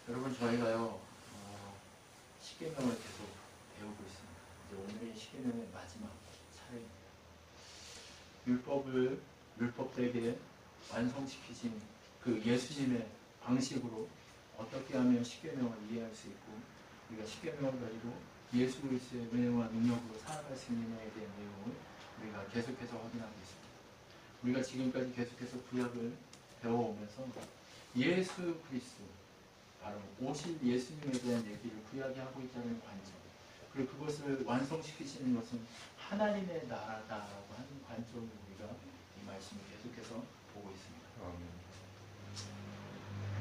여러분 저희가요 십계명을 계속 배우고 있습니다. 이제 오늘이 십계명의 마지막 차례입니다. 율법되게 완성시키신 그 예수님의 방식으로 어떻게 하면 십계명을 이해할 수 있고 우리가 십계명을 가지고 예수 그리스도의 은혜와 능력으로 살아갈 수 있느냐에 대한 내용을 우리가 계속해서 확인하고 있습니다. 우리가 지금까지 계속해서 구약을 배워오면서 예수 그리스도 바로 오실 예수님에 대한 얘기를 구약이 하고 있다는 관점, 그리고 그것을 완성시키시는 것은 하나님의 나라다라고 하는 관점을 우리가 이 말씀을 계속해서 보고 있습니다.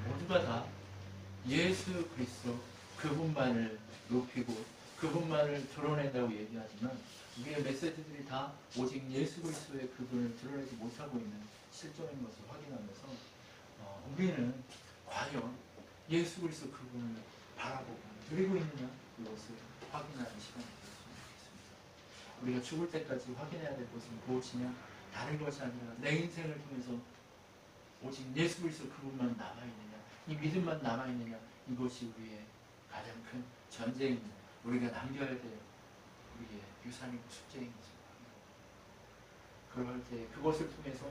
모두가 다 예수 그리스도 그분만을 높이고 그분만을 드러낸다고 얘기하지만 우리의 메시지들이 다 오직 예수 그리스도의 그분을 드러내지 못하고 있는 실정인 것을 확인하면서 우리는 과연 예수 그리스도 그분을 바라보고 누리고 있느냐 이것을 확인하는 시간이 되었으면 좋겠습니다. 우리가 죽을 때까지 확인해야 될 것은 무엇이냐? 다른 것이 아니라 내 인생을 통해서 오직 예수 그리스도 그분만 남아있느냐, 이 믿음만 남아있느냐, 이것이 우리의 가장 큰 전쟁입니다. 우리가 남겨야 될 우리의 유산이고 숙제인 것입니다. 그럴 때 그것을 통해서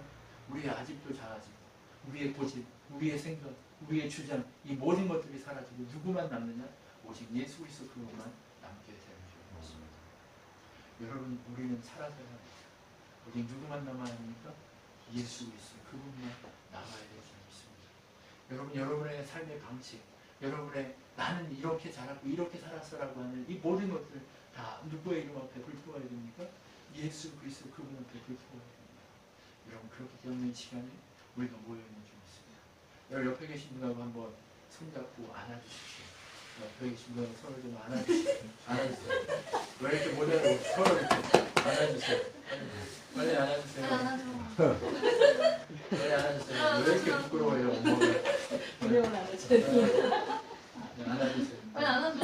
우리의 아집도 작아지고 우리의 고집, 우리의 생각, 우리의 주장, 이 모든 것들이 사라지고 누구만 남느냐? 오직 예수 그리스도 그분만 남게 되는 것입니다. 여러분, 우리는 사라져야 합니다. 오직 누구만 남아야 합니까? 예수 그리스도 그분만 남아야 될 줄 믿습니다. 여러분, 여러분의 삶의 방식, 여러분의 나는 이렇게 자랐고 이렇게 살았어라고 하는 이 모든 것들 다 누구의 이름 앞에 불태워야 됩니까? 예수 그리스도 그분 앞에 불태워야 됩니다. 여러분, 그렇기 때문에 이 시간에 우리가 모여있는 줄 믿습니다. 여러분, 옆에 계신 분하고 한번 손잡고 안아주십시오. 옆에 계신 분하고 손을 좀 안아주십시오. 안아주세요. 왜 이렇게 못하고 서로 이렇게 안아주세요. 빨리 안아주세요. 빨리 안아주세요. 왜 이렇게 부끄러워요, 엄마가? 네, 안아주세요. 빨리 안아줘.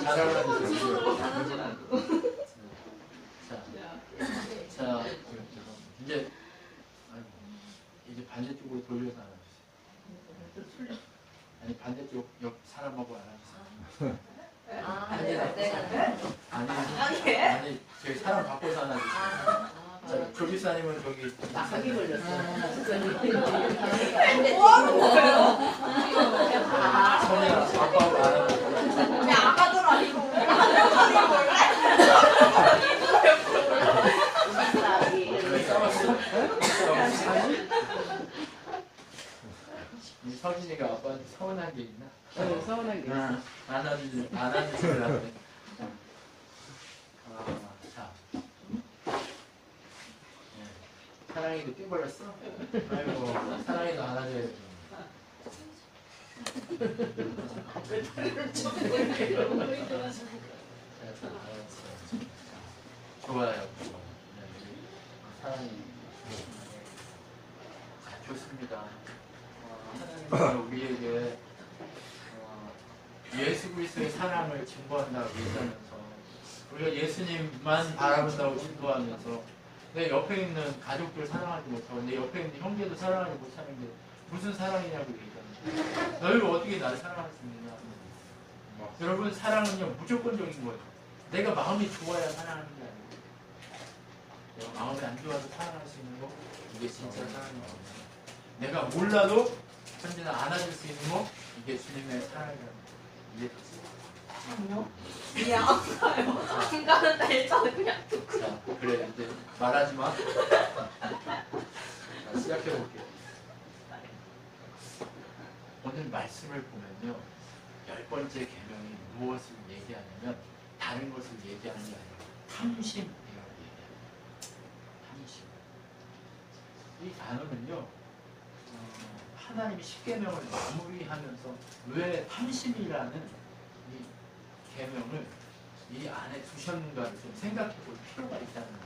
잘 안아주세요. 자, 이제 반대쪽으로 돌려서 안아주세요. 아니, 반대쪽 옆 사람하고 안아주세요. 아니, 저기 사람 바꿔서 안아주세요. 자, 교비사님은 저기 감기 걸렸어. 뭐 하는 거예요? 선이야, 아빠하고 안아주세요. 야, 아까도 아니고. 왜 싸웠어? 이 서진이가 아빠한테 서운한 게 있나? 서운한 게 있어. 안아주세요. 자. 사랑이도 깨버렸어? 아이고, 사랑이도 안아줘야 돼. 좋아요. 사랑이. 좋습니다. 하나님은 우리에게 예수 그리스도의 사랑을 증거한다고 얘기하면서 우리가 예수님만 바라본다고 증거하면서 내 옆에 있는 가족들 사랑하지 못하고 내 옆에 있는 형제도 사랑하지 못하는 게 무슨 사랑이냐고 얘기합니다. 너희를 어떻게 나를 사랑할 수 있느냐? 여러분, 사랑은요 무조건적인 거예요. 내가 마음이 좋아야 사랑하는 게 아니고 내가 마음이 안 좋아도 사랑할 수 있는 거, 이게 진짜 사랑인 거예요. 내가 몰라도 현진아 안아줄 수 있는 거, 이게 주님의 사랑이라는 거예요. 이해됐어요? 야, 아파요. 안 가는 날짜는 그냥. 자, 그래, 이제 말하지 마. 자, 시작해볼게요. 오늘 말씀을 보면요, 10번째 계명이 무엇을 얘기하냐면 다른 것을 얘기하는 게 아니라 탐심이라고 얘기합니다. 탐심. 이 단어는요, 하나님이 십계명을 마무리하면서 왜 탐심이라는 이 계명을 이 안에 두셨는가를 좀 생각해 볼 필요가 있다는 거예요.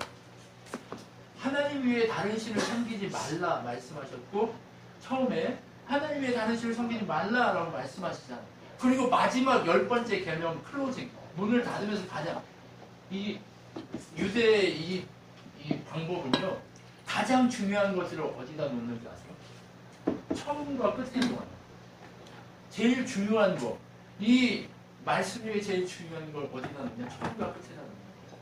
하나님 외에 다른 신을 섬기지 말라 말씀하셨고, 처음에 하나님 외에 다른 신을 섬기지 말라라고 말씀하시잖아요. 그리고 마지막 10번째 계명 클로징, 문을 닫으면서 가장 이 유대의 이 방법은요, 가장 중요한 것을 어디다 놓는 줄 아세요? 처음과 끝에 놓아요. 제일 중요한 거, 이 말씀 중에 제일 중요한 걸 어디다 넣냐? 처음과 끝에다 넣는 거예요.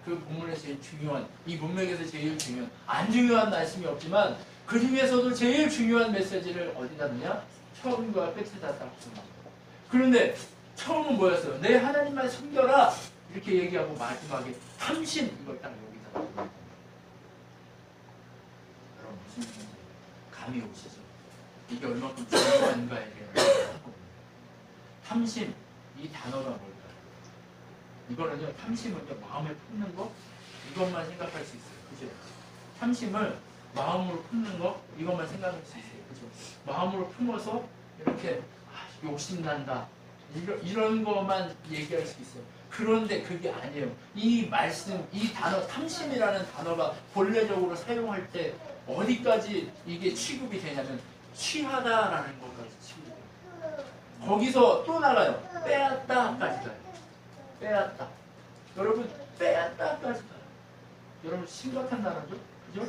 그 본문에 제일 중요한, 이 문맥에서 제일 중요한, 안 중요한 말씀이 없지만 그 중에서도 제일 중요한 메시지를 어디다 넣냐? 처음과 끝에다 딱 넣는 거예요. 그런데 처음은 뭐였어요? 내 하나님만 섬겨라 이렇게 얘기하고 마지막에 탐심 이걸 딱 여기다 넣는 거예요. 여러분 무슨 얘기인지 감이 오시죠? 이게 얼마큼 중요한가에 대한 탐심, 이 단어가 뭘까요? 이거는요, 탐심은요, 마음에 품는 거? 이것만 생각할 수 있어요. 그죠? 탐심을 마음으로 품는 거? 이것만 생각할 수 있어요. 그죠? 마음으로 품어서 이렇게 욕심난다. 이런 것만 얘기할 수 있어요. 그런데 그게 아니에요. 이 말씀, 이 단어, 탐심이라는 단어가 본래적으로 사용할 때 어디까지 이게 취급이 되냐면 취하다라는 것까지 취급이 돼요. 거기서 또 나가요. 빼앗다까지 가요. 빼앗다. 여러분 빼앗다까지 가요. 여러분 심각한 단어죠? 그죠?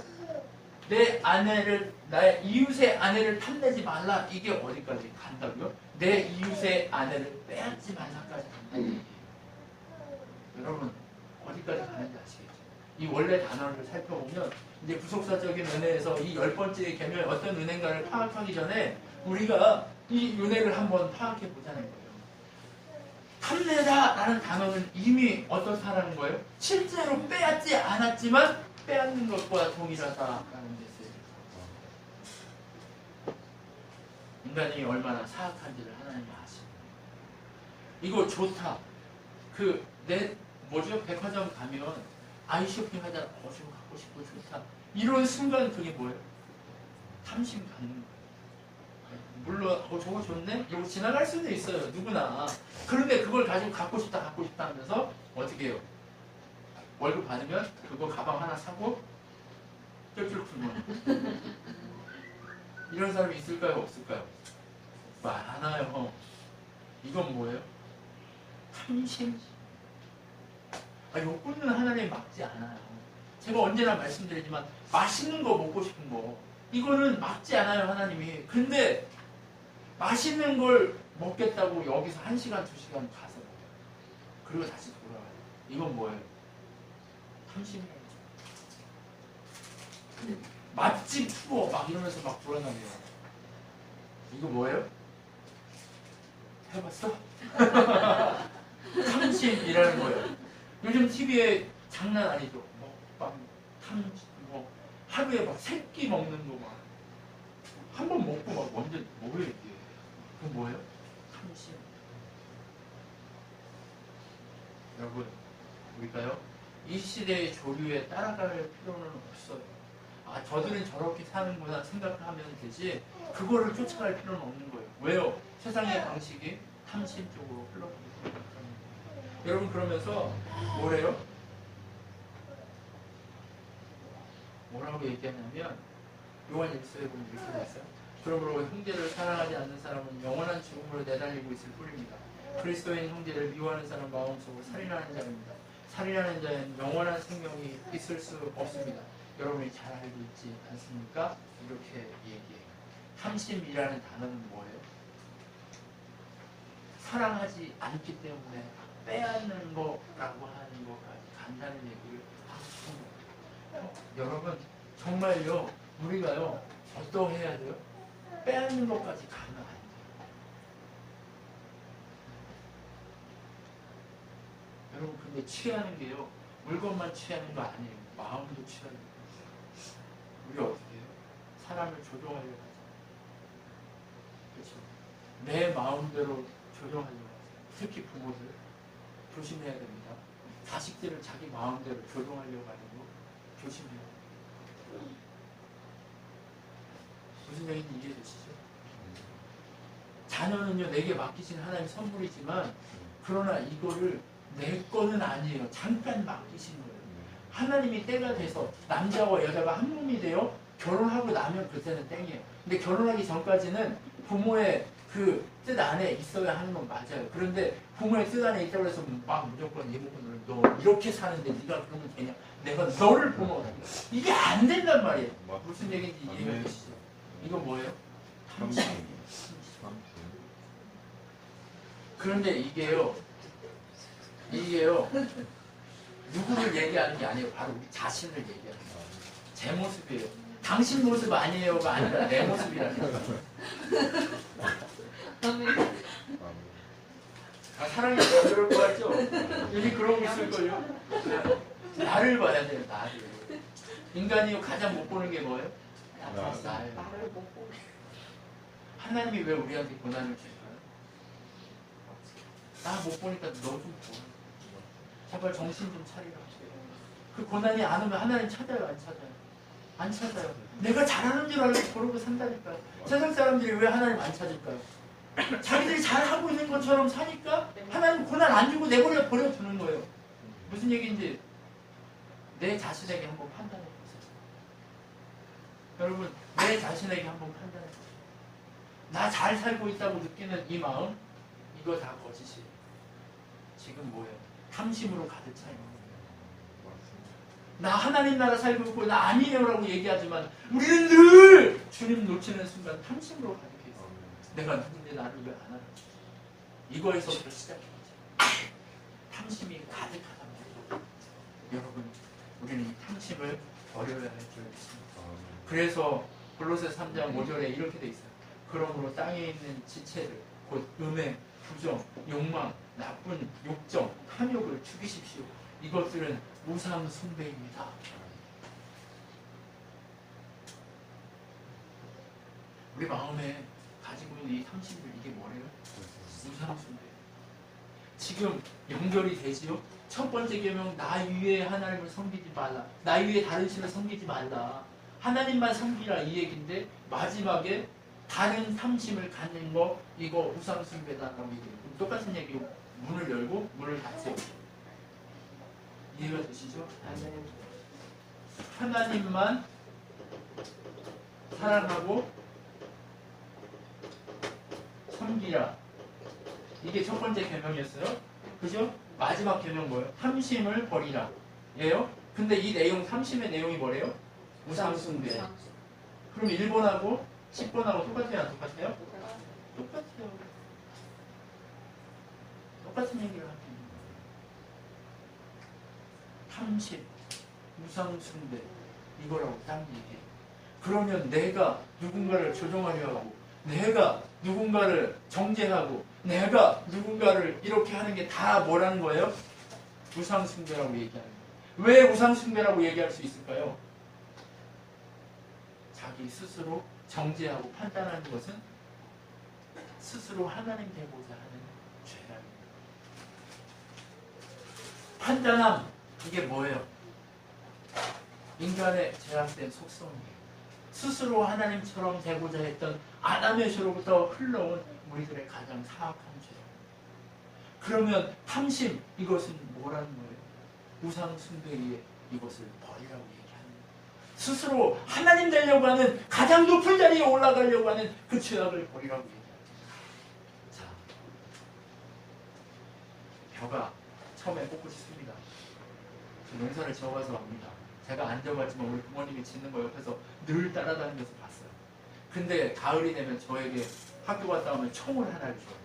내 아내를, 나의 이웃의 아내를 탐내지 말라. 이게 어디까지 간다고요? 내 이웃의 아내를 빼앗지 말라까지 간다는 얘기예요. 여러분 어디까지 가는지 아시겠죠? 이 원래 단어를 살펴보면 이제 구속사적인 은혜에서 이 10번째 계명이 어떤 은혜인가를 파악하기 전에 우리가 이 은혜를 한번 파악해 보자는 거예요. 탐내다라는 단어는 이미 어떻다는 거예요? 실제로 빼앗지 않았지만 빼앗는 것과 동일하다라는 뜻이에요. 인간이 얼마나 사악한지를 하나님이 아시고, 이거 좋다. 백화점 가면 아이 쇼핑하다 저거 갖고 싶고 좋다. 이런 순간 그게 뭐예요? 탐심 갖는 거예요. 물론 저거 좋네? 이러고 지나갈 수도 있어요. 누구나. 그런데 그걸 가지고 갖고 싶다 하면서 어떻게 해요? 월급 받으면 그거 가방 하나 사고 쫄쫄 풀면 이런 사람이 있을까요? 없을까요? 많아요. 이건 뭐예요? 탐심. 욕구는 하나님이 막지 않아요. 제가 언제나 말씀드리지만 맛있는 거 먹고 싶은 거 이거는 막지 않아요 하나님이. 근데 맛있는 걸 먹겠다고 여기서 1시간 2시간 가서 먹어요. 그리고 다시 돌아와요. 이건 뭐예요? 탐심이에요. 맛집 투어 막 이러면서 막 돌아다녀요. 이거 뭐예요? 해봤어? 탐심이라는 거예요. 요즘 TV에 장난 아니죠. 먹방, 뭐 하루에 막 3끼 먹는 거 막 한 번 먹고 막 완전 뭐예요 이게? 그건 뭐예요? 탐심. 여러분, 우리가요 이 시대의 조류에 따라갈 필요는 없어요. 저들은 저렇게 사는구나 생각하면 되지 그거를 쫓아갈 필요는 없는 거예요. 왜요? 세상의 방식이 탐심 쪽으로 흘러가기 때문에. 여러분 그러면서 뭐래요? 뭐라고 얘기하냐면 요한 1서에 보면 이렇게 되어 있어요. 그러므로 형제를 사랑하지 않는 사람은 영원한 죽음으로 내달리고 있을 뿐입니다. 그리스도인 형제를 미워하는 사람 마음속으로 살인하는 자입니다. 살인하는 자는 영원한 생명이 있을 수 없습니다. 여러분이 잘 알고 있지 않습니까? 이렇게 얘기해요. 탐심이라는 단어는 뭐예요? 사랑하지 않기 때문에 빼앗는 거라고 하는 거까지 간다는 얘기를 하고 싶은 거예요. 여러분 정말요 우리가요 어떻게 해야 돼요? 빼앗는 것까지 가면 안 돼요. 여러분 근데 취하는 게요 물건만 취하는 거 아니에요. 마음도 취하는 거예요. 우리 어떻게 해요? 사람을 조종하려고 하죠. 그렇죠? 내 마음대로 조종하려고 하죠. 특히 부모들 조심해야 됩니다. 자식들을 자기 마음대로 조종하려고 하려고 조심해야 돼요. 무슨 얘기인지 이해되시죠? 자녀는요 내게 맡기신 하나님 선물이지만 그러나 이거를 내 거는 아니에요. 잠깐 맡기신 거예요. 하나님이 때가 돼서 남자와 여자가 한 몸이 되어 결혼하고 나면 그때는 땡이에요. 근데 결혼하기 전까지는 부모의 그 뜻 안에 있어야 하는 건 맞아요. 그런데 부모의 뜻 안에 있다고 해서 막 무조건 이 부분을 너 이렇게 사는데 네가 그러면 되냐? 내가 너를 부모라. 이게 안 된단 말이에요. 무슨 얘기인지 이해가 되시죠? 이건 뭐예요? 탐심. 그런데 이게요, 누구를 얘기하는 게 아니에요. 바로 우리 자신을 얘기하는 거예요. 제 모습이에요. 당신 모습 아니에요가 아니라 내 모습이라는 거예요. 사랑이 다 그럴 것 같죠? 이미 그러고 있을걸요? 나를 봐야 돼요, 나를. 인간이 가장 못 보는 게 뭐예요? 나예요. 나를 못 보게. 하나님이 왜 우리한테 고난을 줄까요? 나 못 보니까 너 좀 보. 제발 정신 좀 차리라. 그 고난이 안 오면 하나님 찾아요, 안 찾아요? 안 찾아요. 내가 잘하는 줄 알고 그러고 산다니까요. 세상 사람들이 왜 하나님 안 찾을까요? 자기들이 잘하고 있는 것처럼 사니까 하나님 고난 안 주고 내버려 버려두는 거예요. 무슨 얘기인지 내 자신에게 한번 판단해 보세요. 여러분, 내 자신에게 한번 판단해 보세요. 나 잘 살고 있다고 느끼는 이 마음, 이거 다 거짓이에요. 지금 뭐예요? 탐심으로 가득 차 있는 거예요. 나 하나님 나라 살고 있고 나 아니에요라고 얘기하지만 우리는 늘 주님 놓치는 순간 탐심으로 가득해 있어요. 내가 누군데 나를 왜 안 하나? 이거에서부터 시작해야죠. 탐심이 가득하답니다. 여러분, 우리는 이 탐심을 버려야 할 줄을 믿습니다. 그래서 골로새 3장 5절에 이렇게 돼 있어요. 그러므로 땅에 있는 지체들, 곧 음행, 부정, 욕망, 나쁜 욕정, 탐욕을 죽이십시오. 이것들은 우상 숭배입니다. 우리 마음에 가지고 있는 이 탐심들, 이게 뭐래요? 우상 숭배. 지금 연결이 되지요? 첫 번째 계명, 나 위에 하나님을 섬기지 말라. 나 위에 다른 신을 섬기지 말라. 하나님만 섬기라, 이 얘기인데 마지막에 다른 탐심을 갖는 거, 이거 우상 숭배다라고 얘기해요. 똑같은 얘기, 문을 열고 문을 닫세요. 이해가 되시죠? 하나님만 사랑하고 섬기라. 이게 첫 번째 계명이었어요. 그죠? 마지막 계명 뭐예요? 탐심을 버리라. 예요? 근데 이 내용, 탐심의 내용이 뭐래요? 우상 숭배. 그럼 1번하고 10번하고 똑같아요? 안 똑같아요? 똑같아요. 똑같은 얘기를 합니다. 탐심, 우상 숭배, 이거라고 딱 얘기해. 그러면 내가 누군가를 조종하려 하고, 내가 누군가를 정죄하고, 내가 누군가를 이렇게 하는 게 다 뭐라는 거예요? 우상 숭배라고 얘기하는 거예요. 왜 우상 숭배라고 얘기할 수 있을까요? 자기 스스로 정죄하고 판단하는 것은 스스로 하나님 되고자 하는 죄라는 거예요. 판단함, 이게 뭐예요? 인간의 죄악된 속성이에요. 스스로 하나님처럼 되고자 했던 아담의 죄로부터 흘러온 우리들의 가장 사악한 죄. 그러면 탐심, 이것은 뭐라는 거예요? 우상 숭배에 이것을 버리라고 얘기하는 거예요. 스스로 하나님 되려고 하는, 가장 높은 자리에 올라가려고 하는 그 죄악을 버리라고 얘기합니다. 자, 벼가 처음에 꼿꼿이 씁니다. 농사를 지어가서 합니다. 제가 안 지어봤지만 우리 부모님이 짓는 거 옆에서 늘 따라다니면서 봤어요. 근데 가을이 되면 저에게 학교 갔다 오면 총을 하나를 줘요.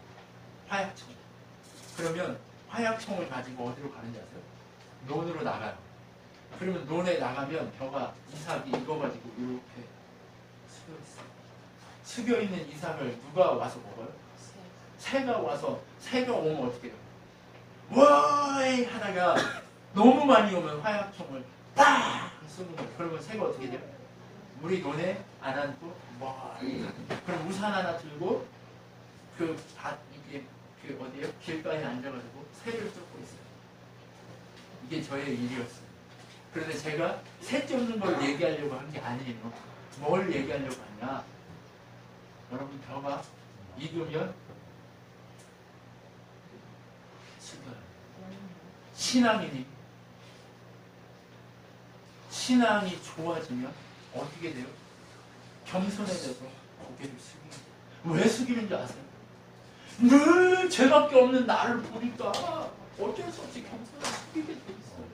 화약총. 그러면 화약총을 가지고 어디로 가는지 아세요? 논으로 나가요. 그러면 논에 나가면 벼가 이삭이 이거 가지고 이렇게 숙여있어요. 숙여있는 이삭을 누가 와서 먹어요? 새가 와서, 새가 오면 어떻게 해요? 와이 하다가 너무 많이 오면 화약총을 딱 쏘는 거예요. 그러면 새가 어떻게 돼요? 우리 논에 안 앉고 그럼 우산 하나 들고 이게 어디에요? 길가에 앉아가지고 새를 쫓고 있어요. 이게 저의 일이었어요. 그런데 제가 새 쫓는 걸 얘기하려고 한 게 아니에요. 뭘 얘기하려고 하냐? 여러분, 벼가 익으면 숙여요. 신앙이 좋아지면 어떻게 돼요? 겸손해져서 고개를 숙이는 거예요. 왜 숙이는지 아세요? 늘 죄밖에 없는 나를 보니까 어쩔 수 없이 겸손을 숙이게 돼 있어요.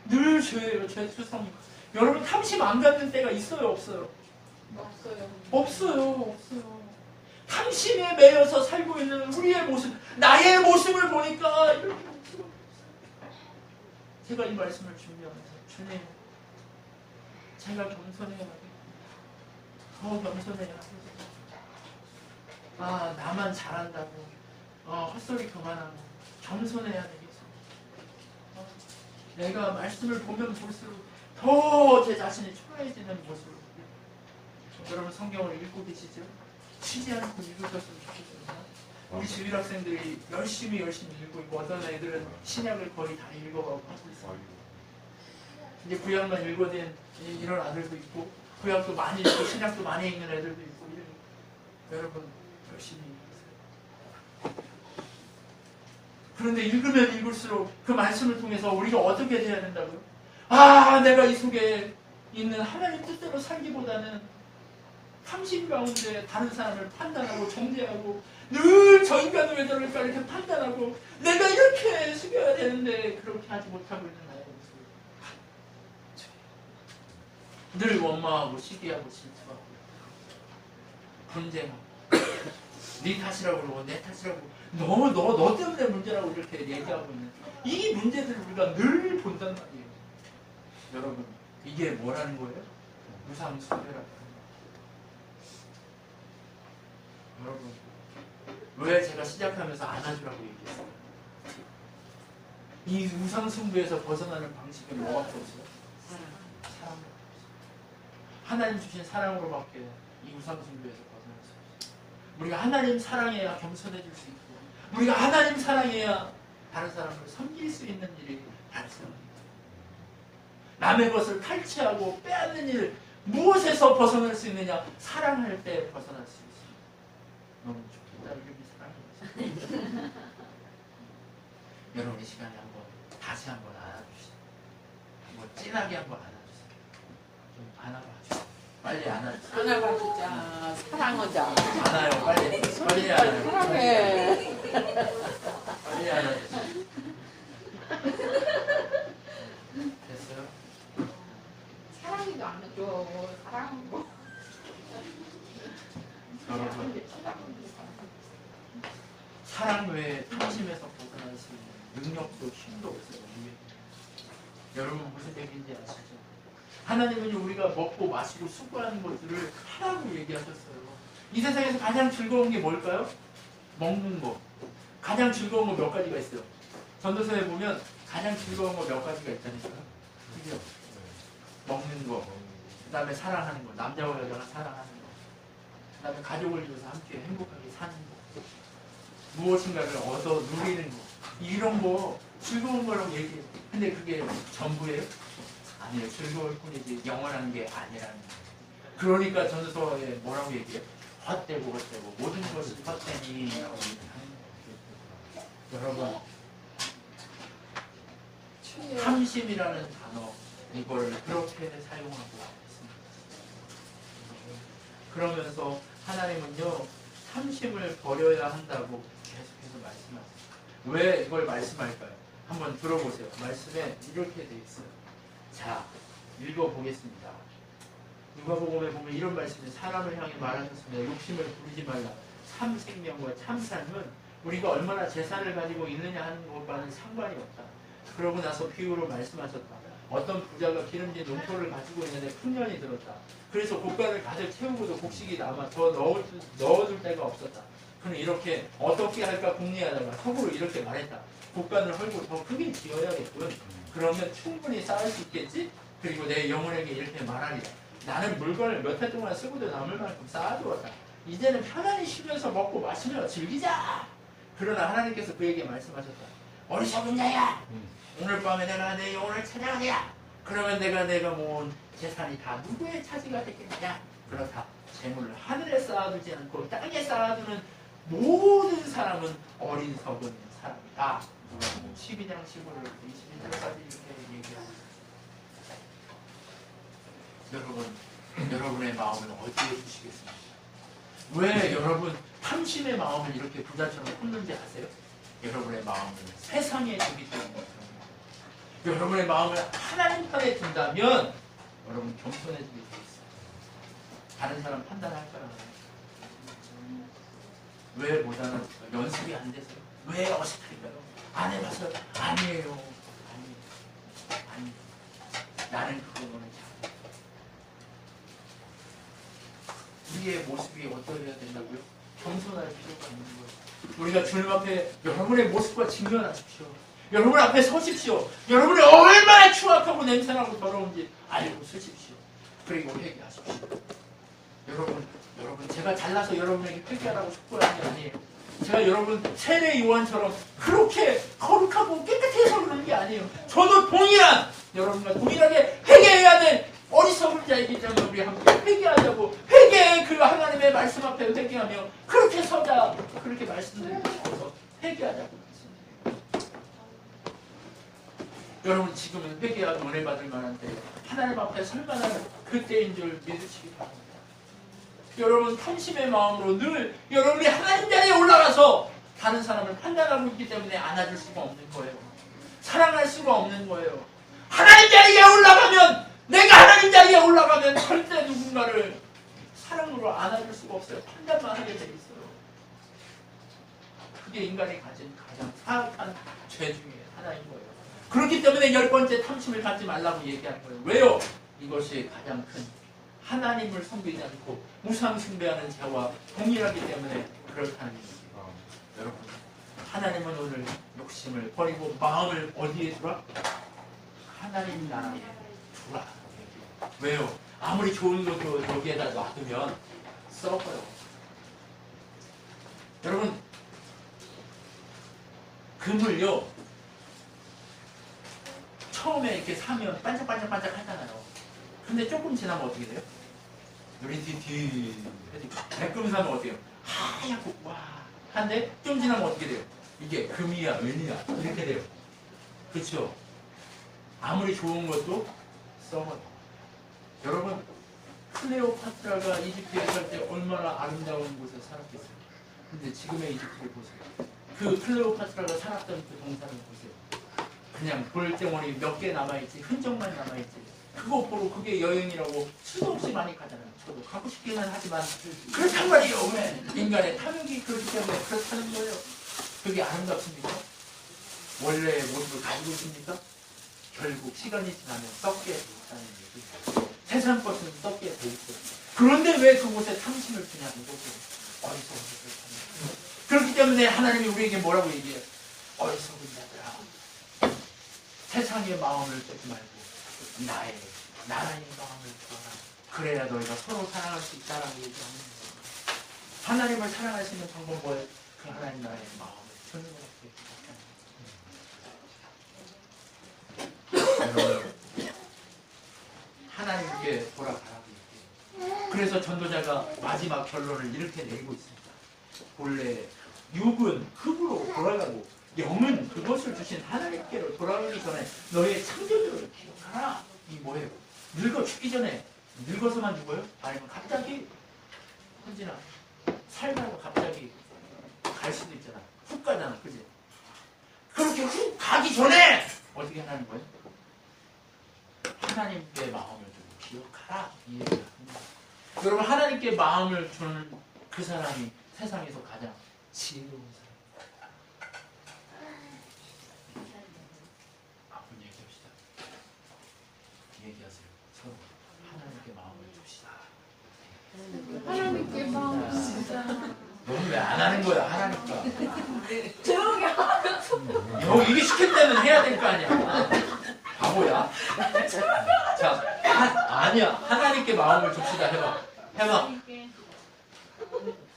늘 죄예요. 죄 수성이. 여러분, 탐심 안 갖는 때가 있어요? 없어요? 없어요. 없어요. 탐심에 매여서 살고 있는 우리의 모습, 나의 모습을 보니까 이렇게 제가 이 말씀을 준비하면서 주님, 제가 겸손해야 돼. 더 겸손해야 돼. 아, 나만 잘한다고 헛소리 그만하고 겸손해야 되겠어. 내가 말씀을 보면 볼수록 더 제 자신이 초라해지는 모습을 보여요. 여러분 성경을 읽고 계시죠? 쉬지 않고 읽으셨으면 좋겠습니다. 우리 주일학생들이 열심히 읽고 있고 어떤 애들은 신약을 거의 다 읽어가고 하고 있어요. 이제 구약만 읽어낸 이런 아들도 있고 구약도 많이 읽고 신약도 많이 읽는 애들도 있고 이래요. 여러분 열심히 읽으세요. 그런데 읽으면 읽을수록 그 말씀을 통해서 우리가 어떻게 돼야 된다고요? 아, 내가 이 속에 있는 하나님 뜻대로 살기보다는 탐심 가운데 다른 사람을 판단하고 정죄하고 늘 저 인간은 왜 저럴까 이렇게 판단하고 내가 이렇게 숙여야 되는데 그렇게 하지 못하고 있는 나의 모습. 늘 원망하고 시기하고 질투하고 분쟁하고 네 탓이라고 그러고 내 탓이라고 너 때문에 문제라고 이렇게 얘기하고 있는 이 문제들을 우리가 늘 본단 말이에요. 여러분 이게 뭐라는 거예요? 우상숭배라고. 여러분 왜 제가 시작하면서 안아주라고 얘기했어요? 이 우상숭배에서 벗어나는 방식은 뭐밖에 없어요? 사랑. 하나님 주신 사랑으로밖에 이 우상숭배에서 벗어날 수 없어요. 우리가 하나님 사랑해야 겸손해질 수 있고 우리가 하나님 사랑해야 다른 사람을 섬길 수 있는 일이 발생합니다. 남의 것을 탈취하고 빼앗는 일 무엇에서 벗어날 수 있느냐? 사랑할 때 벗어날 수 있습니다. 너무 좋겠다. 이렇게 사랑해서 여러분 이 시간에 다시 한번 안아주시죠. 한번 진하게 한번 안아주세요. 좀 안아봐주세요. 빨리 안아주세요. 안아봐 주자. 사랑하자. 안아요. 빨리 안아요. 사랑해. 빨리 안아주세요. 됐어요? 사랑이도 안 해줘. 사랑하고. 여러분 사랑 외에 탐심에서 벗어날 수 있는 능력도 힘도 없어요. 여러분 무슨 얘기인지 아시죠? 하나님은 우리가 먹고 마시고 수고하는 것들을 하라고 얘기하셨어요. 이 세상에서 가장 즐거운 게 뭘까요? 먹는 거. 가장 즐거운 거 몇 가지가 있어요. 전도서에 보면 가장 즐거운 거 몇 가지가 있다니까요. 그죠? 먹는 거, 그 다음에 사랑하는 거, 남자와 여자가 사랑하는 거, 그 다음에 가족을 이루어서 함께 행복하게 사는 거, 무엇인가를 얻어 누리는 거, 이런 거 즐거운 거라고 얘기해요. 근데 그게 전부예요? 아니에요. 즐거울 뿐이지 영원한 게 아니라는 거예요. 그러니까 전도서에 뭐라고 얘기해요? 헛되고 모든 것이 헛되니 라고 얘기하는 거예요. 여러분 탐심이라는 단어 이걸 그렇게 사용하고 있습니다. 그러면서 하나님은요 탐심을 버려야 한다고 계속해서 말씀하세요. 왜 이걸 말씀할까요? 한번 들어보세요. 말씀에 이렇게 돼 있어요. 자, 읽어보겠습니다. 누가복음에 보면 이런 말씀이 사람을 향해 말하셨습니다. 욕심을 부리지 말라. 참 생명과 참 삶은 우리가 얼마나 재산을 가지고 있느냐 하는 것과는 상관이 없다. 그러고 나서 비유로 말씀하셨다. 어떤 부자가 기름진 농토를 가지고 있는데 풍년이 들었다. 그래서 곡간을 가득 채우고도 곡식이 남아 더 넣어줄 데가 없었다. 그는 이렇게 어떻게 할까 궁리하다가 속으로 이렇게 말했다. 곡간을 헐고 더 크게 지어야겠군. 그러면 충분히 쌓을 수 있겠지? 그리고 내 영혼에게 이렇게 말하리라. 나는 물건을 몇 해 동안 쓰고도 남을 만큼 쌓아두었다. 이제는 편안히 쉬면서 먹고 마시며 즐기자. 그러나 하나님께서 그에게 말씀하셨다. 어리석은 자야. 오늘 밤에 내가 내 영혼을 찾아가랴. 그러면 내가 모은 재산이 다 누구의 차지가 되겠느냐. 그렇다. 재물을 하늘에 쌓아두지 않고 땅에 쌓아두는 모든 사람은 어리석은 사람이다. 12장 15절 21절까지 이렇게 얘기합니다. 여러분의 마음을 어디에 두시겠습니까? 왜 여러분 탐심의 마음을 이렇게 부자처럼 꽂는지 아세요? 여러분의 마음을 세상에 두기 때문에. 여러분의 마음을 하나님 편에 둔다면 여러분 겸손해지게 돼 있어요. 다른 사람 판단할 거라고요. 왜 못하는 연습이 안 돼서 왜 어색할까요? 안 해봐서 아니에요. 아니에요. 나는 그거는 잘. 우리의 모습이 어떠해야 된다고요? 겸손할 필요가 있는 거예요. 우리가 주님 앞에 여러분의 모습과 증명하십시오. 여러분 앞에 서십시오. 여러분이 얼마나 추악하고 냄새나고 더러운지 알고 서십시오. 그리고 회개하십시오. 여러분 제가 잘나서 여러분에게 회개하라고 촉구하는 게 아니에요. 제가 여러분 세례 요한처럼 그렇게 거룩하고 깨끗해서 그러는 게 아니에요. 저도 여러분과 동일하게 회개해야 될 어리석은 자이기 때문에 우리 함께 회개하자고, 회개의 그 하나님의 말씀 앞에 회개하며 그렇게 서자, 그렇게 말씀드리고 싶어서 회개하자고 말씀드려요. 여러분 지금은 회개하고 은혜 받을 만한 때, 하나님 앞에 설 만한 그때인 줄 믿으시기 바랍니다. 여러분 탐심의 마음으로 늘 여러분이 하나님 자리에 올라가서 다른 사람을 판단하고 있기 때문에 안아줄 수가 없는 거예요. 사랑할 수가 없는 거예요. 하나님 자리에 올라가면, 내가 하나님 자리에 올라가면 절대 누군가를 사랑으로 안아줄 수가 없어요. 판단만 하게 돼 있어요. 그게 인간이 가진 가장 사악한 죄 중에 하나인 거예요. 그렇기 때문에 10번째 탐심을 갖지 말라고 얘기하는 거예요. 왜요? 이것이 가장 큰 하나님을 섬기지 않고 우상 숭배하는 죄와 동일하기 때문에 그렇다는 얘기예요. 여러분, 하나님은 오늘 욕심을 버리고 마음을 어디에 두라? 하나님 나라에 두라. 왜요? 아무리 좋은 것도 여기에다 놔두면 썩어요. 여러분, 금을요, 처음에 이렇게 사면 반짝반짝반짝 하잖아요. 근데 조금 지나면 어떻게 돼요? 눈이 뒤 백금 사면 어떻게 돼요? 하얗고 와 한데 좀 지나면 어떻게 돼요? 이게 금이야 은이야 이렇게 돼요. 그렇죠? 아무리 좋은 것도 썩어요. 여러분, 클레오파트라가 이집트에 살 때 얼마나 아름다운 곳에 살았겠어요. 근데 지금의 이집트를 보세요. 그 클레오파트라가 살았던 그 동산을 보세요. 그냥 돌덩어리 몇 개 남아있지, 흔적만 남아있지. 그거 보러 그게 여행이라고 수도 없이 많이 가잖아요. 저도 가고 싶기는 하지만 그렇단 말이에요. 왜? 인간의 탐욕이 그렇기 때문에 그렇다는 거예요. 그게 아름답습니까? 원래의 모습을 가지고 있습니까? 결국 시간이 지나면 썩게 돼 있다는 얘기예요. 세상 것은 썩게 돼 있어요. 그런데 왜 그곳에 탐심을 주냐는 거죠. 어리석은 자들아. 그렇기 때문에 하나님이 우리에게 뭐라고 얘기해요? 어리석은 자들아, 세상의 마음을 쫓지 말고 나라의 마음을 주어라. 그래야 너희가 서로 사랑할 수 있다라고 얘기하는 거예요. 하나님을 사랑하시는 방법 뭐예요? 그 하나님 나라의 마음을 주는 것밖에 여러분, 하나님께 돌아가라고 얘기해요. 그래서 전도자가 마지막 결론을 이렇게 내리고 있습니다. 본래 육은 흙으로 돌아가고 영은 그것을 주신 하나님께로 돌아가기 전에 너의 창조주를 기억하라. 이 뭐예요? 늙어 죽기 전에, 늙어서만 죽어요? 아니면 갑자기 헌진아 살다가 갑자기 갈 수도 있잖아. 훅 가잖아, 그지? 그렇게 훅 가기 전에 어떻게 하는 거예요? 하나님께 마음을 좀 기억하라, 이 얘기를 합니다. 여러분, 하나님께 마음을 주는 그 사람이 세상에서 가장 지혜로운 사람. 한번 얘기합시다. 얘기하세요. 서로 하나님께 마음을 줍시다. 하나님께 마음을 줍시다. 너는 왜 안 하는 거야? 하나니까. 조용히 하면서 여 이게 시켰다면 해야 될 거 아니야. 바보야. 자, 아니야. 하나님께 마음을 줍시다. 해봐.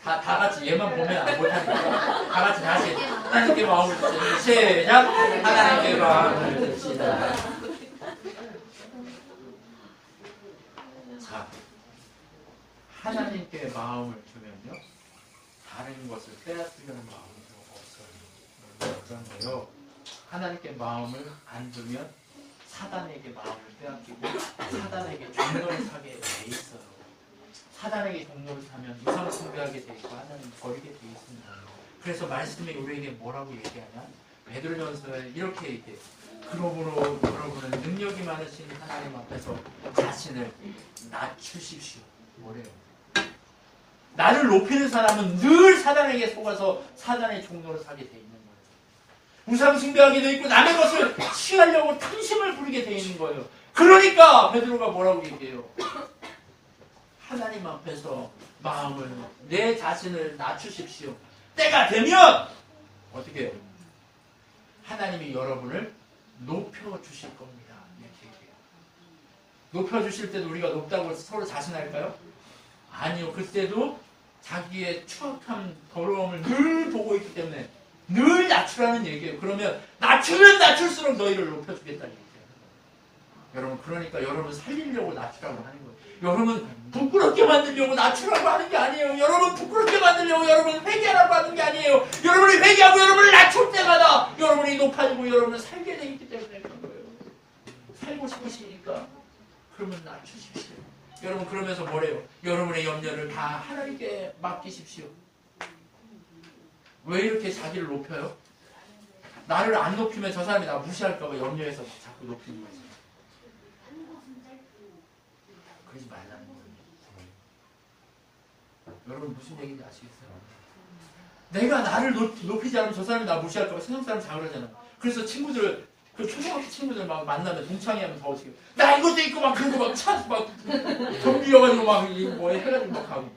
다 같이 얘만 보면 못하니까. 다 같이 다시 하나님께 마음을 줍시다. 시작. 하나님께 마음을 줍시다. 자, 하나님께 마음을 주면요, 다른 것을 빼앗으려는 마음이 없어요. 그런 거요. 하나님께 마음을 안 주면 사단에게 마음을 빼앗기고 사단에게 종로를 사게 돼 있어요. 사단에게 종로를 사면 우상 숭배하게 돼 있고 하나님 버리게 돼 있습니다. 그래서 말씀이 우리에게 뭐라고 얘기하냐? 베드로전서에 이렇게 얘기해요. 그러므로 여러분은 능력이 많으신 하나님 앞에서 자신을 낮추십시오. 뭐래요? 나를 높이는 사람은 늘 사단에게 속아서 사단의 종로로 사게 돼 있는 거예요. 우상숭배하게 돼 있고 남의 것을 취하려고 탐심을 부리게 돼 있는 거예요. 그러니까 베드로가 뭐라고 얘기해요? 하나님 앞에서 마음을, 내 자신을 낮추십시오. 때가 되면 어떻게 해요? 하나님이 여러분을 높여주실 겁니다. 이렇게 얘기해요. 높여주실 때도 우리가 높다고 서로 자신할까요? 아니요. 그때도 자기의 추악함, 더러움을 늘 보고 있기 때문에 늘 낮추라는 얘기예요. 그러면 낮추면 낮출수록 너희를 높여주겠다는 얘기예요. 여러분, 그러니까 여러분 살리려고 낮추라고 하는 거예요. 여러분 부끄럽게 만들려고 낮추라고 하는 게 아니에요. 여러분 부끄럽게 만들려고 여러분 회개하라고 하는 게 아니에요. 여러분이 회개하고 여러분을 낮출 때마다 여러분이 높아지고 여러분을 살게 돼 있기 때문에 그런 거예요. 살고 싶으시니까 그러면 낮추십시오. 여러분 그러면서 뭐래요? 여러분의 염려를 다 하나님께 맡기십시오. 왜 이렇게 자기를 높여요? 나를 안 높이면 저 사람이 나 무시할까 봐 염려해서 자꾸 높이는 거지. 그러지 말라는 거예요. 여러분 무슨 얘기인지 아시겠어요? 내가 나를 높이지 않으면 저 사람이 나 무시할까 봐 세상 사람 자그러잖아. 그래서 친구들, 그 초등학교 친구들 막 만나면 동창회하면 더 어떻게 나 이것도 있고 막 그러고 막 차 막 경비여가지고 막 뭐 해가지고 막 가고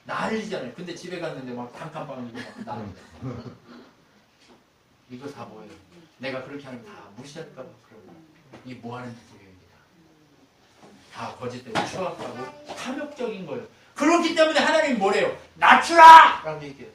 난리잖아요. 근데 집에 갔는데 막 단칸방이고 막 나. 이거 다 뭐예요? 내가 그렇게 하면 다 무시할까 봐 그러고 이 뭐 하는 짓이에요? 다 거짓되고 추악하고 탐욕적인 거예요. 그렇기 때문에 하나님이 뭐래요? 낮추라! 라고 얘기해요.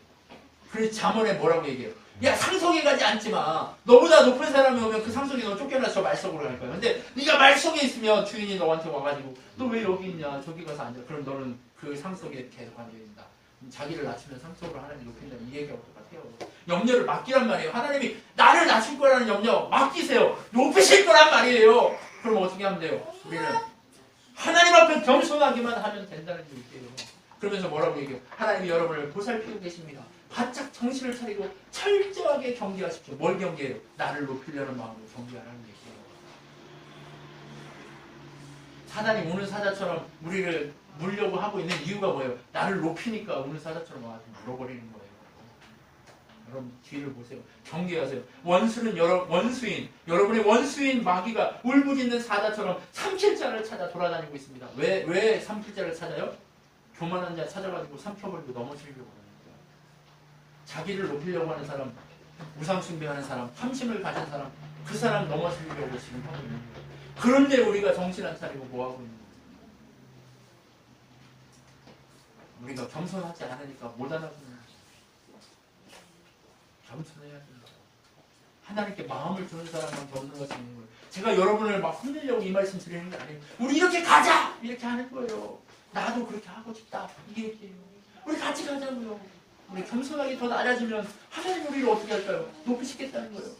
그래서 잠언에 뭐라고 얘기해요? 야, 상속에 가지 않지 마. 너보다 높은 사람이 오면 그 상속에 너 쫓겨나서 말석으로 갈 거야. 근데 네가 말석에 있으면 주인이 너한테 와가지고 너 왜 여기 있냐? 저기 가서 앉아. 그럼 너는 그 상속에 계속 앉아있다. 자기를 낮추면 상속으로 하나님이 높인다. 이 얘기하고 똑같아요. 염려를 맡기란 말이에요. 하나님이 나를 낮출 거라는 염려 맡기세요. 높이실 거란 말이에요. 그럼 어떻게 하면 돼요? 우리는 하나님 앞에 겸손하기만 하면 된다는 얘기예요. 그러면서 뭐라고 얘기해요? 하나님이 여러분을 보살피고 계십니다. 바짝 정신을 차리고 철저하게 경계하십시오. 뭘 경계해요? 나를 높이려는 마음으로 경계하라는 얘기예요. 사단이 우는 사자처럼 우리를 물려고 하고 있는 이유가 뭐예요? 나를 높이니까 우는 사자처럼 와서 물어버리는 거예요. 여러분 뒤를 보세요. 경계하세요. 원수는 원수인, 여러분의 원수인 마귀가 울부짖는 사자처럼 삼킬 자를 찾아 돌아다니고 있습니다. 왜 삼킬 자를 찾아요? 교만한 자 찾아가지고 삼켜버리고 넘어뜨리려고 하는 거예요. 자기를 높이려고 하는 사람, 우상숭배하는 사람, 탐심을 가진 사람, 그 사람 넘어뜨리려고 지금 하고 있는 거예요. 그런데 우리가 정신 안 차리고 뭐 하고 있는 거예요? 우리가 겸손하지 않으니까 못 알아보는 거예요. 겸손해야 된다. 하나님께 마음을 주는 사람만 겸손할 수 있는 거예요. 제가 여러분을 막 혼내려고 이 말씀 드리는 게 아니에요. 우리 이렇게 가자! 이렇게 하는 거예요. 나도 그렇게 하고 싶다. 이게 얘기예요. 우리 같이 가자고요. 우리 겸손하게 더 낮아지면 하나님 우리를 어떻게 할까요? 높이시겠다는 거예요.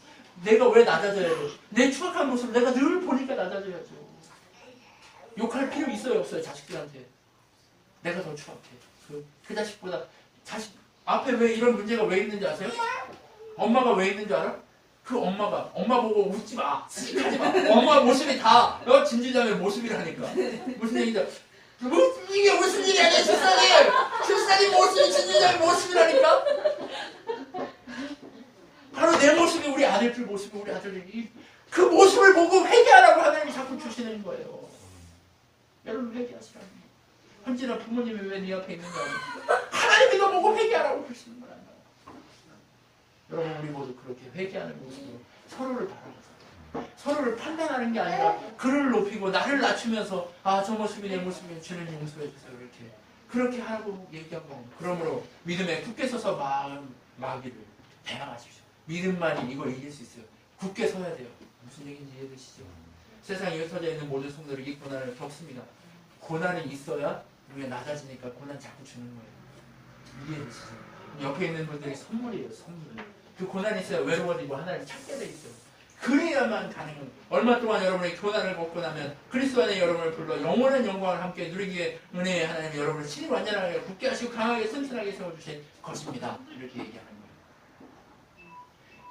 내가 왜 낮아져야 돼요? 내 추악한 모습을 내가 늘 보니까 낮아져야죠. 욕할 필요 있어요 없어요? 자식들한테. 내가 더 추악해. 그 자식보다 자식 앞에 왜 이런 문제가 왜 있는지 아세요? 엄마가 왜 있는지 알아? 그 엄마가 엄마 보고 웃지 마, 하지 마. 엄마 모습이 다 진주자의 모습이라니까. 무슨 얘기인지 이게 무슨 일이야? 내 출산이 모습이 진주자의 모습이라니까. 바로 내 모습이 우리 아들들 모습이 우리 아들들이 그 모습을 보고 회개하라고 하나님이 자꾸 주시는 거예요. 여러분 회개하시라고. 현진아 부모님이 왜 네 앞에 있는가? 하나님이 너 보고 회개하라고 그러시는 거란 말이야. 여러분 우리 모두 그렇게 회개하는 모습으로 서로를 바라보자. 서로를 판단하는 게 아니라 그를 높이고 나를 낮추면서 아, 저 모습이 내 모습이면 주님 용서해 주세요. 이렇게 그렇게 하라고 얘기한 겁니다. 그러므로 믿음에 굳게 서서 마귀를 대항하십시오. 믿음만이 이걸 이길 수 있어요. 굳게 서야 돼요. 무슨 얘기인지 이해되시죠? 세상에 흩어져 있는 모든 성도들이 이 고난을 겪습니다. 고난이 있어야 우리가 낮아지니까 고난 자꾸 주는 거예요. 이해되시죠? 옆에 있는 분들이 선물이에요. 선물. 그 고난이 있어야 외로워지고 하나님을 찾게 돼 있어요. 그래야만 가능한. 얼마 동안 여러분이 고난을 겪고 나면 그리스도 안에 여러분을 불러 영원한 영광을 함께 누리기에 은혜의 하나님이 여러분을 친히 완전하게 굳게 하시고 강하게 튼튼하게 세워주실 것입니다. 이렇게 얘기하는 거예요.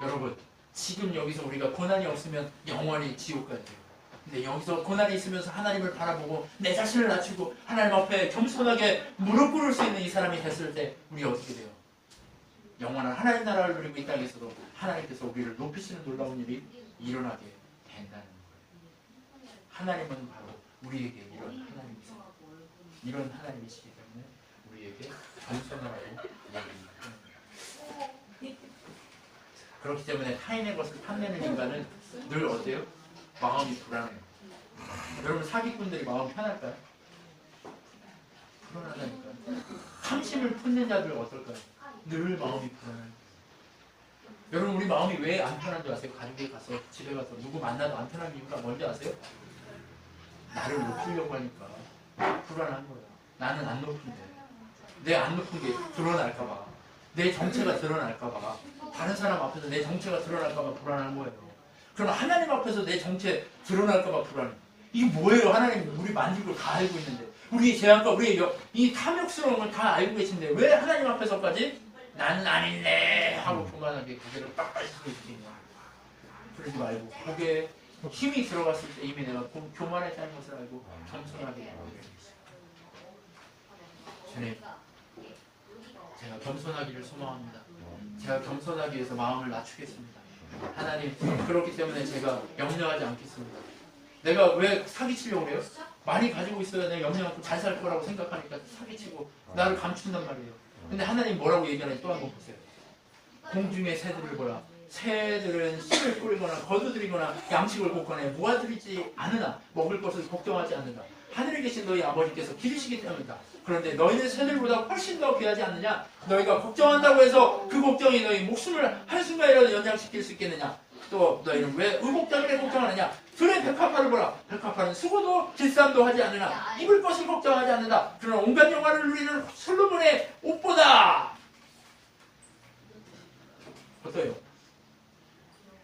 여러분 지금 여기서 우리가 고난이 없으면 영원히 지옥 가야 돼요. 근데 여기서 고난이 있으면서 하나님을 바라보고 내 자신을 낮추고 하나님 앞에 겸손하게 무릎 꿇을 수 있는 이 사람이 됐을 때 우리 어떻게 돼요? 영원한 하나님 나라를 누리고 이 땅에서도 하나님께서 우리를 높이시는 놀라운 일이 일어나게 된다는 거예요. 하나님은 바로 우리에게 이런 하나님이세요. 이런 하나님이시기 때문에 우리에게 겸손하라고 얘기합니다. 그렇기 때문에 타인의 것을 탐내는 인간은 늘 어때요? 마음이 불안해요. 여러분 사기꾼들이 마음 편할까요? 불안하다니까요. 탐심을 품는 자들 어떨까요? 늘 마음이 불안해요. 여러분 우리 마음이 왜 안 편한 줄 아세요? 가족에 가서 집에 가서 누구 만나도 안 편한 이유가 뭔지 아세요? 나를 높이려고 하니까 불안한 거예요. 나는 안 높은데 내 안 높은 게 드러날까 봐, 내 정체가 드러날까 봐, 다른 사람 앞에서 내 정체가 드러날까 봐 불안한 거예요. 그럼 하나님 앞에서 내 정체 드러날까 봐 불안해. 이게 뭐예요? 하나님 우리 만지고 다 알고 있는데, 우리의 죄악과 우리의 이 탐욕스러운 걸 다 알고 계신데 왜 하나님 앞에서까지 나는 아닌데 하고 교만하게 고개를 빡빡이 숙여 주시냐. 그러지 말고 고개에 힘이 들어갔을 때 이미 내가 교만했다는 것을 알고 겸손하게 주님, 제가 겸손하기를 소망합니다. 제가 겸손하기 위해서 마음을 낮추겠습니다. 하나님, 그렇기 때문에 제가 염려하지 않겠습니다. 내가 왜 사기치려고 해요? 많이 가지고 있어야 내가 염려 않고 잘 살 거라고 생각하니까 사기치고 나를 감춘단 말이에요. 근데 하나님 뭐라고 얘기하는지 또 한번 보세요. 공중의 새들을 보라. 새들은 씨를 뿌리거나 거두들이거나 양식을 볶거나 모아들이지 않으나 먹을 것을 걱정하지 않는다. 하늘에 계신 너희 아버지께서 기르시기 때문이다. 그런데 너희는 새들보다 훨씬 더 귀하지 않느냐? 너희가 걱정한다고 해서 그 걱정이 너희 목숨을 한순간이라도 연장시킬 수 있겠느냐? 또 너희는 왜 의복 때문에 걱정하느냐? 들의 백합화를 보라. 백합화는 수고도 길쌈도 하지 않으나 입을 것을 걱정하지 않는다. 그러나 온갖 영화를 누리는 솔로몬의 옷보다 어때요?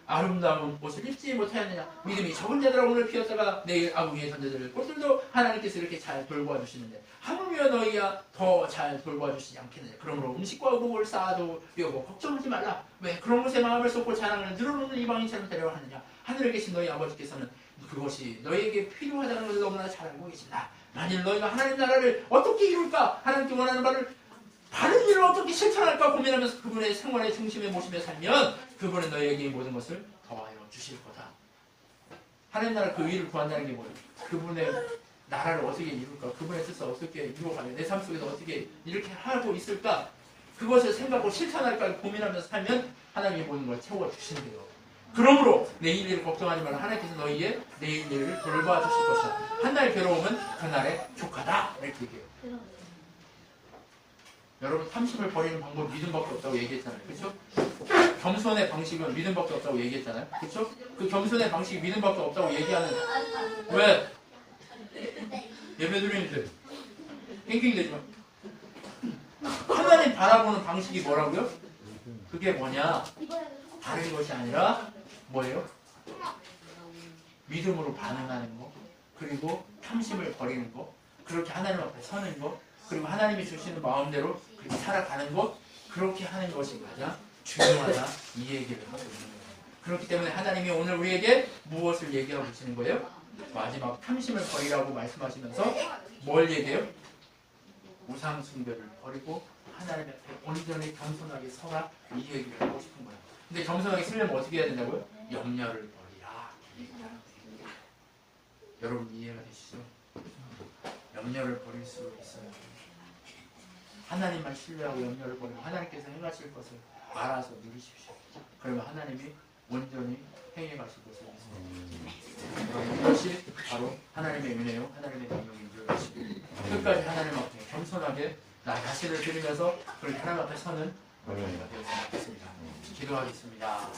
아름다운 옷을 입지 못하였느냐? 믿음이 적은 자들아 오늘 피었다가 내일 아궁이에 던져질 꽃들도 하나님께서 이렇게 잘 돌보아 주시는데 하물며 너희야 더 잘 돌보아 주시지 않겠느냐? 그러므로 음식과 의복을 쌓아도 여보 걱정하지 말라. 왜 그런 것에 마음을 쏟고 자랑을 늘어놓는 이방인처럼 되려고 하느냐? 하늘에 계신 너희 아버지께서는 그것이 너희에게 필요하다는 것을 너무나 잘 알고 계신다. 만일 너희가 하나님 나라를 어떻게 이룰까? 하나님께 원하는 바를 바른 일을 어떻게 실천할까 고민하면서 그분의 생활의 중심에 모시며 살면 그분은 너희에게 모든 것을 더하여 주실 거다. 하나님 나라 그 의를 구한다는 게 뭐예요? 그분의 나라를 어떻게 이룰까? 그분의 뜻을 어떻게 이루어가며 내 삶 속에서 어떻게 이렇게 하고 있을까? 그것을 생각하고 실천할까 고민하면서 살면 하나님이 모든 걸 채워주신대요. 그러므로 내일 일을 걱정하지 말라. 하나님께서 너희의 내일 일을 돌봐 주실 것이다. 한 날 괴로움은 그날의 조카다. 이렇게 얘기해요. 여러분 탐심을 버리는 방법 믿음밖에 없다고 얘기했잖아요. 그렇죠? 겸손의 방식은 믿음밖에 없다고 얘기했잖아요. 그렇죠? 그 겸손의 방식이 믿음밖에 없다고 얘기하는 왜? 예배드리는데 낑낑대지 마. 하나님 바라보는 방식이 뭐라고요? 그게 뭐냐? 다른 것이 아니라 뭐예요? 믿음으로 반응하는 거, 그리고 탐심을 버리는 거, 그렇게 하나님 앞에 서는 거, 그리고 하나님이 주시는 마음대로 그렇게 살아가는 것, 그렇게 하는 것이 가장 중요하다, 이 얘기를 하고 있는 거예요. 그렇기 때문에 하나님이 오늘 우리에게 무엇을 얘기하고 계시는 거예요? 마지막 탐심을 버리라고 말씀하시면서 뭘 얘기해요? 우상 숭배를 버리고 하나님 앞에 온전히 겸손하게 서라, 이 얘기를 하고 싶은 거예요. 근데 겸손하게 쓰려면 어떻게 해야 된다고요? 염려를 버리라. 여러분 이해가 되시죠? 염려를 버릴 수 있어요. 하나님만 신뢰하고 염려를 버리고 하나님께서 행하실 것을 알아서 누리십시오. 그러면 하나님이 온전히 행해 가실 것을 믿습니다. 이것이 바로 하나님의 은혜요, 하나님의 능력인 줄 아시고 끝까지 하나님 앞에 겸손하게 나 자신을 드리면서 그렇게 하나님 앞에 서는 우리가 되었으면 좋겠습니다. 기도하겠습니다.